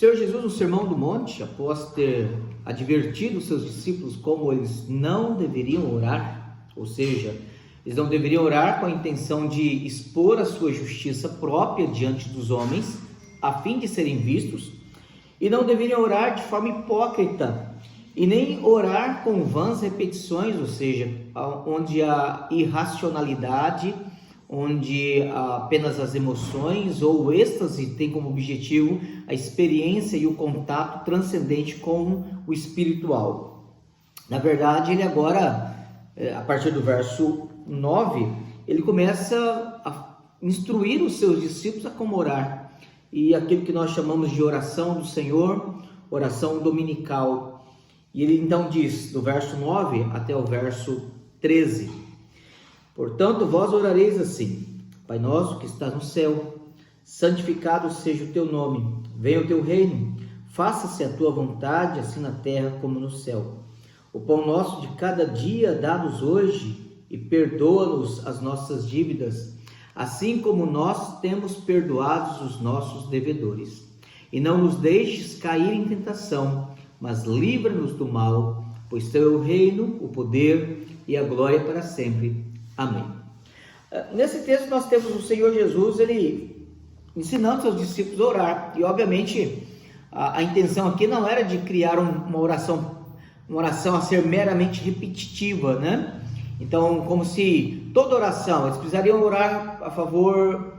Senhor Jesus, no Sermão do Monte, após ter advertido os seus discípulos como eles não deveriam orar, ou seja, eles não deveriam orar com a intenção de expor a sua justiça própria diante dos homens, a fim de serem vistos, e não deveriam orar de forma hipócrita, e nem orar com vãs repetições, ou seja, onde a irracionalidade, onde apenas as emoções ou o êxtase tem como objetivo a experiência e o contato transcendente com o espiritual. Na verdade, ele agora, a partir do verso 9, ele começa a instruir os seus discípulos a como orar. E aquilo que nós chamamos de oração do Senhor, oração dominical. E ele então diz, do verso 9 até o verso 13: Portanto, vós orareis assim: Pai nosso que estás no céu, santificado seja o teu nome, venha o teu reino, faça-se a tua vontade, assim na terra como no céu. O pão nosso de cada dia dá-nos hoje, e perdoa-nos as nossas dívidas, assim como nós temos perdoado os nossos devedores. E não nos deixes cair em tentação, mas livra-nos do mal, pois teu é o reino, o poder e a glória para sempre. Amém. Nesse texto nós temos o Senhor Jesus, ele ensinando seus discípulos a orar, e obviamente a intenção aqui não era de criar uma oração a ser meramente repetitiva, né? Então, como se toda oração, eles precisariam orar a favor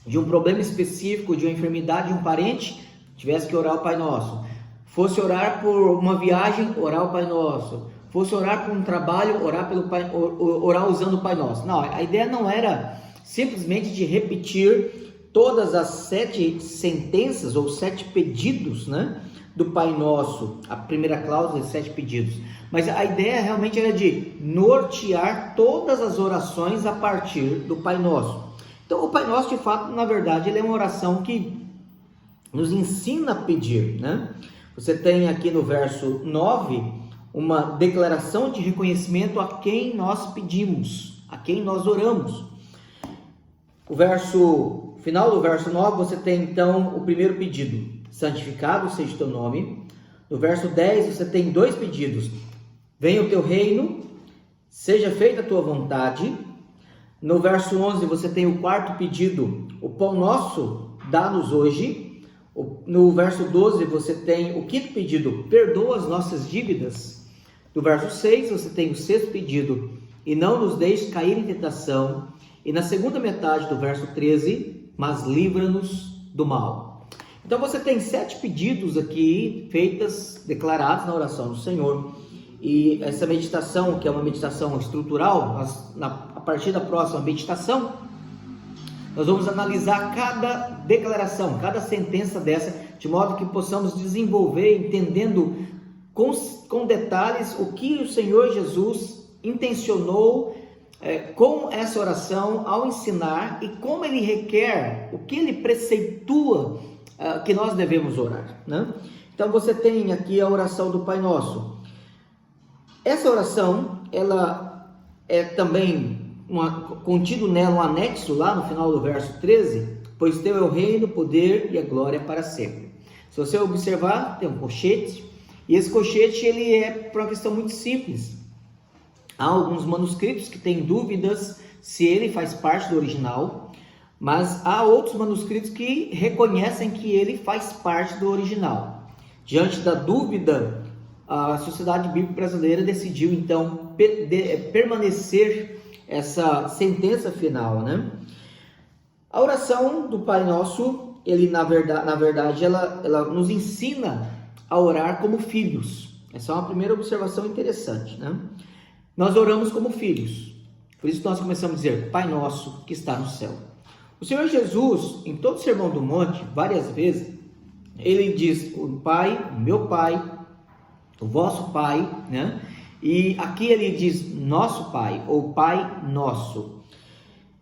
de um problema específico, de uma enfermidade de um parente, tivesse que orar o Pai Nosso. Fosse orar por uma viagem, orar o Pai Nosso. Fosse orar por um trabalho, orar usando o Pai Nosso. Não, a ideia não era simplesmente de repetir todas as 7 sentenças ou 7 pedidos, né, do Pai Nosso, a primeira cláusula de 7 pedidos. Mas a ideia realmente era de nortear todas as orações a partir do Pai Nosso. Então o Pai Nosso, de fato, na verdade, ele é uma oração que nos ensina a pedir, né? Você tem aqui no verso 9... uma declaração de reconhecimento a quem nós pedimos, a quem nós oramos. Final do verso 9, você tem então o primeiro pedido: santificado seja o teu nome. No verso 10, você tem 2 pedidos: venha o teu reino, seja feita a tua vontade. No verso 11, você tem o 4º pedido: o pão nosso dá-nos hoje. No verso 12, você tem o 5º pedido: perdoa as nossas dívidas. No verso 6, você tem o 6º pedido: e não nos deixes cair em tentação. E na segunda metade do verso 13, mas livra-nos do mal. Então você tem 7 pedidos aqui, declarados na oração do Senhor. E essa meditação, que é uma meditação estrutural, a partir da próxima meditação, nós vamos analisar cada declaração, cada sentença dessa, de modo que possamos desenvolver, entendendo com detalhes o que o Senhor Jesus intencionou com essa oração ao ensinar, e como ele requer, o que ele preceitua que nós devemos orar, né? Então você tem aqui a oração do Pai Nosso. Essa oração, ela é também contido nela um anexo lá no final do verso 13: pois teu é o reino, o poder e a glória para sempre. Se você observar, tem um colchete, e esse colchete ele é por uma questão muito simples. Há alguns manuscritos que têm dúvidas se ele faz parte do original, mas há outros manuscritos que reconhecem que ele faz parte do original. Diante da dúvida, a Sociedade Bíblica Brasileira decidiu então permanecer essa sentença final, né? A oração do Pai Nosso, ele na verdade ela nos ensina a orar como filhos. Essa é uma primeira observação interessante, né? Nós oramos como filhos. Por isso nós começamos a dizer: Pai Nosso que está no céu. O Senhor Jesus, em todo o Sermão do Monte, várias vezes, ele diz: o Pai, o meu Pai, o vosso Pai, né? E aqui ele diz nosso Pai, ou Pai Nosso.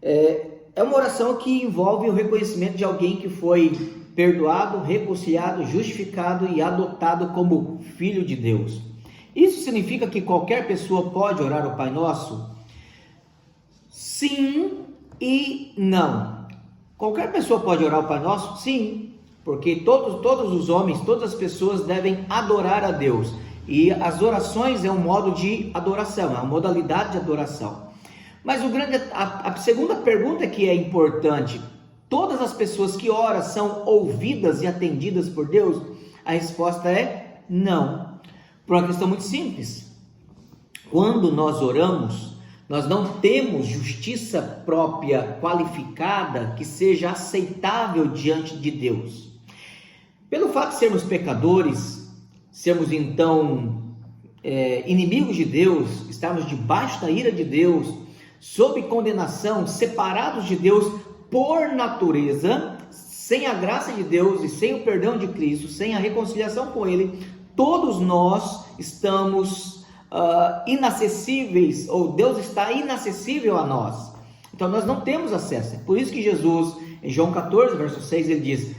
É uma oração que envolve o reconhecimento de alguém que foi perdoado, reconciliado, justificado e adotado como filho de Deus. Isso significa que qualquer pessoa pode orar o Pai Nosso? Sim e não. Qualquer pessoa pode orar o Pai Nosso? Sim. porque todos os homens, todas as pessoas devem adorar a Deus. E as orações é um modo de adoração, é uma modalidade de adoração. Mas a segunda pergunta que é importante: todas as pessoas que oram são ouvidas e atendidas por Deus? A resposta é não. Por uma questão muito simples. Quando nós oramos, nós não temos justiça própria qualificada que seja aceitável diante de Deus. Pelo fato de sermos pecadores, sermos então inimigos de Deus, estarmos debaixo da ira de Deus, sob condenação, separados de Deus por natureza, sem a graça de Deus e sem o perdão de Cristo, sem a reconciliação com Ele, todos nós estamos inacessíveis, ou Deus está inacessível a nós. Então nós não temos acesso. É por isso que Jesus, em João 14, verso 6, ele diz: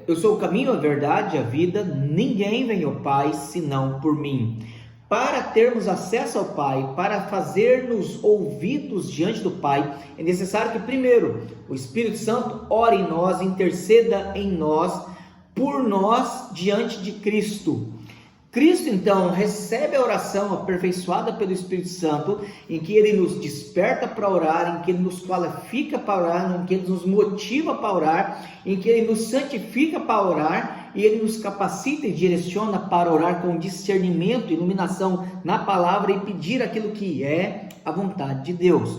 eu sou o caminho, a verdade e a vida, ninguém vem ao Pai senão por mim. Para termos acesso ao Pai, para fazer-nos ouvidos diante do Pai, é necessário que primeiro o Espírito Santo ore em nós, interceda em nós, por nós diante de Cristo. Cristo então recebe a oração aperfeiçoada pelo Espírito Santo, em que Ele nos desperta para orar, em que Ele nos qualifica para orar, em que Ele nos motiva para orar, em que Ele nos santifica para orar, e Ele nos capacita e direciona para orar com discernimento, iluminação na palavra e pedir aquilo que é a vontade de Deus.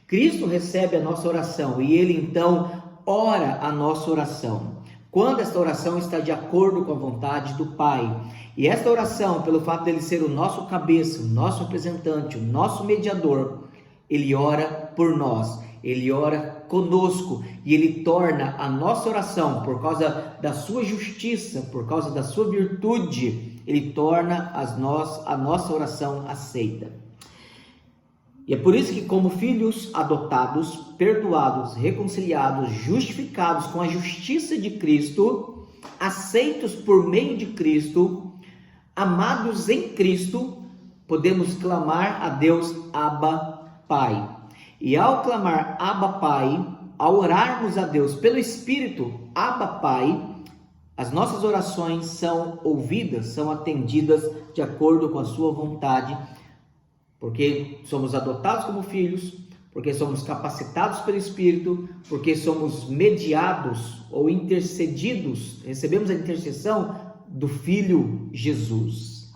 Cristo recebe a nossa oração e Ele então ora a nossa oração, quando esta oração está de acordo com a vontade do Pai. E esta oração, pelo fato dele ser o nosso cabeça, o nosso representante, o nosso mediador, ele ora por nós, ele ora conosco, e ele torna a nossa oração, por causa da sua justiça, por causa da sua virtude, ele torna a nossa oração aceita. E é por isso que, como filhos adotados, perdoados, reconciliados, justificados com a justiça de Cristo, aceitos por meio de Cristo, amados em Cristo, podemos clamar a Deus Abba Pai. E ao clamar Abba Pai, ao orarmos a Deus pelo Espírito Abba Pai, as nossas orações são ouvidas, são atendidas de acordo com a sua vontade, porque somos adotados como filhos, porque somos capacitados pelo Espírito, porque somos mediados ou intercedidos, recebemos a intercessão do Filho Jesus.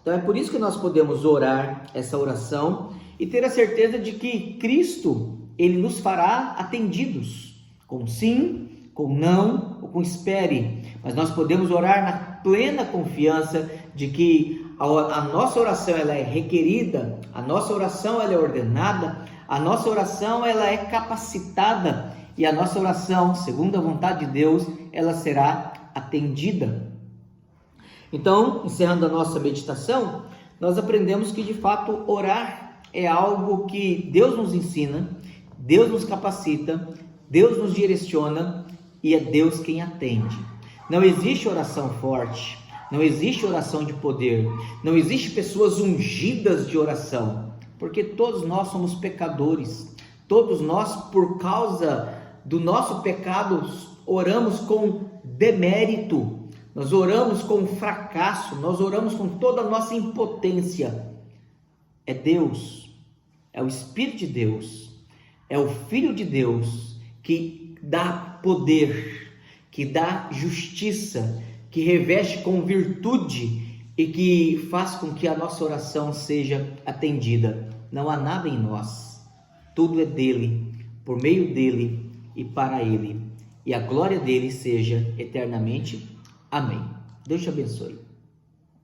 Então é por isso que nós podemos orar essa oração e ter a certeza de que Cristo, Ele nos fará atendidos, com sim, com não ou com espere. Mas nós podemos orar na plena confiança de que a nossa oração ela é requerida, a nossa oração ela é ordenada, a nossa oração ela é capacitada e a nossa oração, segundo a vontade de Deus, ela será atendida. Então, encerrando a nossa meditação, nós aprendemos que de fato orar é algo que Deus nos ensina, Deus nos capacita, Deus nos direciona e é Deus quem atende. Não existe oração forte, não existe oração de poder, não existe pessoas ungidas de oração, porque todos nós somos pecadores, todos nós, por causa do nosso pecado, oramos com demérito, nós oramos com fracasso, nós oramos com toda a nossa impotência. É Deus, é o Espírito de Deus, é o Filho de Deus que dá poder, que dá justiça, que reveste com virtude e que faz com que a nossa oração seja atendida. Não há nada em nós, tudo é dele, por meio dele e para ele. E a glória dele seja eternamente. Amém. Deus te abençoe.